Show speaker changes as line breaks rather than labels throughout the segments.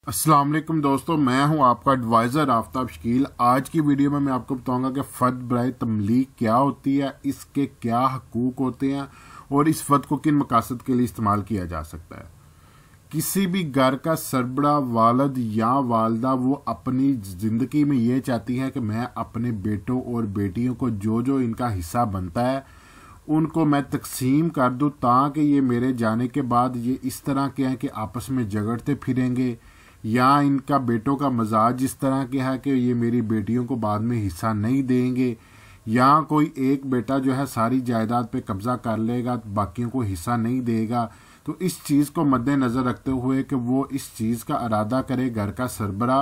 अस्सलाम वालेकुम दोस्तों, मैं हूं आपका एडवाइज़र आफ्ताब शकील। आज की वीडियो में मैं आपको बताऊंगा कि फ़र्द बराए तमलीक क्या होती है, इसके क्या हकूक़ होते हैं और इस फ़र्द को किन मकासद के लिए इस्तेमाल किया जा सकता है। किसी भी घर का सरबरा वालिद या वालदा वो अपनी ज़िंदगी में ये चाहती है कि मैं अपने बेटों और बेटियों को जो जो इनका हिस्सा बनता है उनको मैं तकसीम कर दूं, ताकि ये मेरे जाने के बाद ये इस तरह के हैं कि आपस में झगड़ते फिरेंगे, या इनका बेटों का मजाज इस तरह के है कि ये मेरी बेटियों को बाद में हिस्सा नहीं देंगे, या कोई एक बेटा जो है सारी जायदाद पे कब्जा कर लेगा, बाकियों को हिस्सा नहीं देगा। तो इस चीज़ को मद्देनज़र रखते हुए कि वो इस चीज़ का इरादा करे घर का सरबरा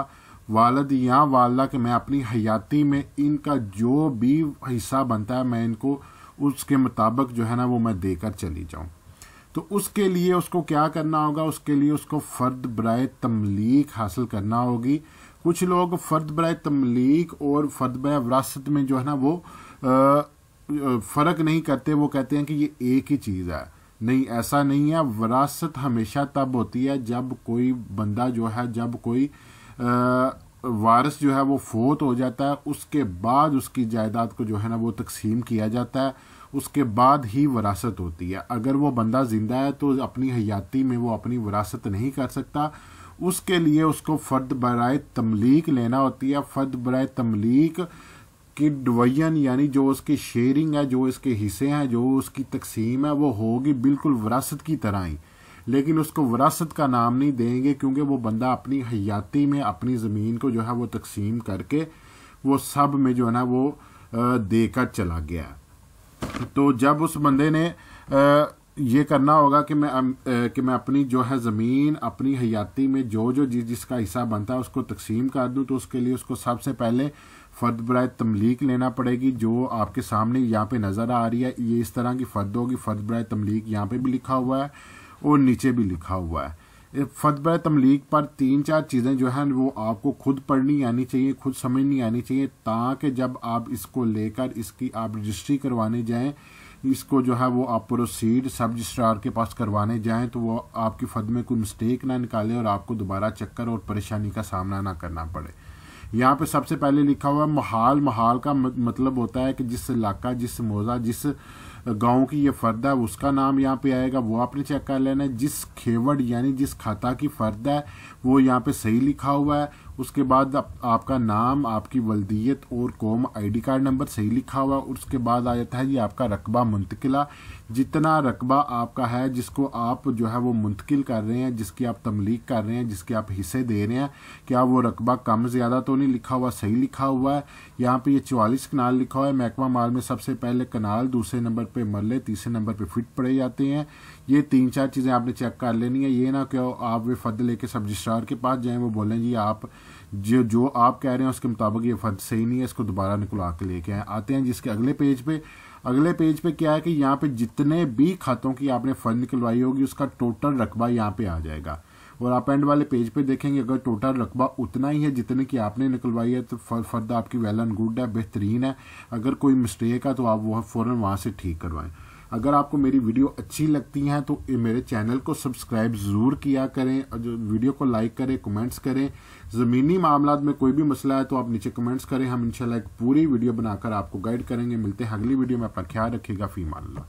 वालिद या वालदा कि मैं अपनी हयाती में इनका जो भी हिस्सा बनता है मैं इनको उसके मुताबिक जो है ना वो मैं देकर चली जाऊं। तो उसके लिए उसको क्या करना होगा, उसके लिए उसको फ़र्द बराए तमलीक हासिल करना होगी। कुछ लोग फ़र्द बराए तमलीक और फ़र्द बराए विरासत में जो है ना वो फ़र्क नहीं करते, वो कहते हैं कि ये एक ही चीज़ है। नहीं, ऐसा नहीं है। विरासत हमेशा तब होती है जब कोई बंदा जो है, जब कोई वारिस जो है वो फोत हो जाता है, उसके बाद उसकी जायदाद को जो है ना वो तकसीम किया जाता है, उसके बाद ही विरासत होती है। अगर वो बंदा जिंदा है तो अपनी हयाती में वो अपनी विरासत नहीं कर सकता, उसके लिए उसको फ़र्द बराए तमलीक लेना होती है। फ़र्द बराए तमलीक की डिवीजन यानी जो उसकी शेयरिंग है, जो इसके हिस्से हैं, जो उसकी तकसीम है, वो होगी बिल्कुल विरासत की तरह ही, लेकिन उसको विरासत का नाम नहीं देंगे क्योंकि वो बंदा अपनी हयाती में अपनी ज़मीन को जो है वो तकसीम करके वो सब में जो है ना वो देकर चला गया। तो जब उस बंदे ने ये करना होगा कि मैं अपनी जो है ज़मीन अपनी हयाती में जो जो जिसका हिस्सा बनता है उसको तकसीम कर दूं, तो उसके लिए उसको सबसे पहले फ़र्द बराए तमलीक लेना पड़ेगी, जो आपके सामने यहाँ पे नज़र आ रही है। ये इस तरह की फ़र्द होगी। फ़र्द बराए तमलीक यहाँ पे भी लिखा हुआ है और नीचे भी लिखा हुआ है। फ़र्द बराए तमलीक पर 3-4 चीज़ें जो हैं वो आपको खुद पढ़नी आनी चाहिए, खुद समझनी आनी चाहिए, ताकि जब आप इसको लेकर इसकी आप रजिस्ट्री करवाने जाएं, इसको जो है वो आप प्रोसीड सब रजिस्ट्रार के पास करवाने जाएं, तो वो आपकी फ़र्द में कोई मिस्टेक ना निकाले और आपको दोबारा चक्कर और परेशानी का सामना ना करना पड़े। यहाँ पे सबसे पहले लिखा हुआ है महाल। महाल का मतलब होता है कि जिस इलाका, जिस मौजा, जिस गांव की ये फ़र्द है उसका नाम यहाँ पे आएगा, वो आपने चेक कर लेना है। जिस खेवड़ यानी जिस खाता की फ़र्द है वो यहाँ पे सही लिखा हुआ है। उसके बाद आपका नाम, आपकी वल्दियत और कौम, आईडी कार्ड नंबर सही लिखा हुआ है। उसके बाद आ जाता है ये आपका रकबा मुंतकिला, जितना रकबा आपका है जिसको आप जो है वो मुंतकिल कर रहे हैं, जिसकी आप तमलीक कर रहे हैं, जिसके आप हिस्से दे रहे हैं, क्या वो रकबा कम ज़्यादा तो नहीं लिखा हुआ, सही लिखा हुआ है। यहाँ पे ये 44 कनाल लिखा हुआ है। महकमा माल में सबसे पहले कनाल, दूसरे नंबर पे मरले, तीसरे नंबर पे फिट पड़े जाते हैं। ये 3-4 चीज़ें आपने चेक कर लेनी है। ये ना कि आप वे फ़र्द लेके सब रजिस्ट्रार के पास जाएँ, वो बोलें जी आप जो आप कह रहे हैं उसके मुताबिक ये फ़र्द सही नहीं है, इसको दोबारा निकलवा के लेके आते हैं। जिसके अगले पेज पे क्या है कि यहाँ पे जितने भी खातों की आपने फ़र्द निकलवाई होगी उसका टोटल रकबा यहाँ पे आ जाएगा, और आप एंड वाले पेज पे देखेंगे अगर टोटल रकबा उतना ही है जितने की आपने निकलवाई है तो फ़र्द आपकी वेल एंड गुड है, बेहतरीन है। अगर कोई मिस्टेक है तो आप वो फ़ौरन वहाँ से ठीक करवाएं। अगर आपको मेरी वीडियो अच्छी लगती हैं तो मेरे चैनल को सब्सक्राइब ज़रूर किया करें, और जो वीडियो को लाइक करें, कमेंट्स करें। ज़मीनी मामलात में कोई भी मसला है तो आप नीचे कमेंट्स करें, हम इंशाल्लाह एक पूरी वीडियो बनाकर आपको गाइड करेंगे। मिलते हैं अगली वीडियो में। अपना ख्याल रखिएगा। फ़ी अमान अल्लाह।